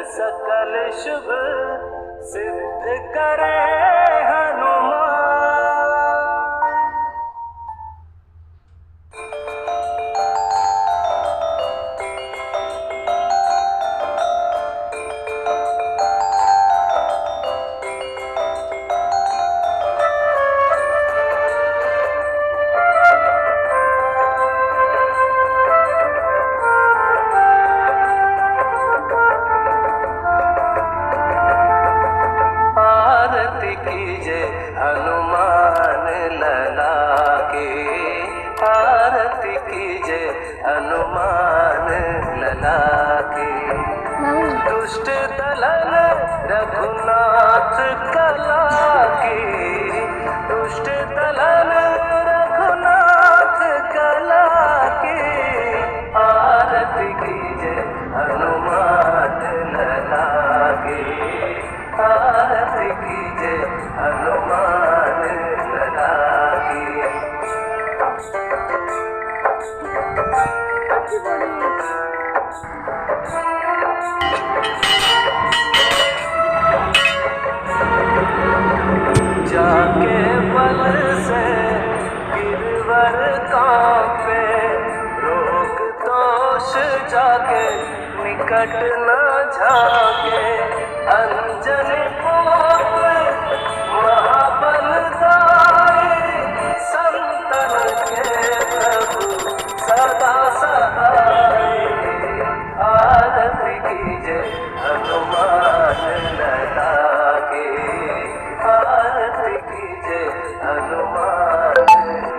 सकल शुभ सिद्ध करे हनुमान। आरती कीजे हनुमान लला की, आरती कीजे हनुमान लला की। दुष्ट दलन रघुनाथ कला की, दुष्ट दलन रघुनाथ कला की। आरती कीजे हनुमान लला की, आरती कीजे हनुमान लला की। जाके बल से गिरवर कांपे, रोग दोष जाके निकट न झाके। अंजनी पुत्र महाबलदाई, संतन के प्रभु सदा सहाय। आरती कीजे हनुमान लला की, आरती कीजे हनुमान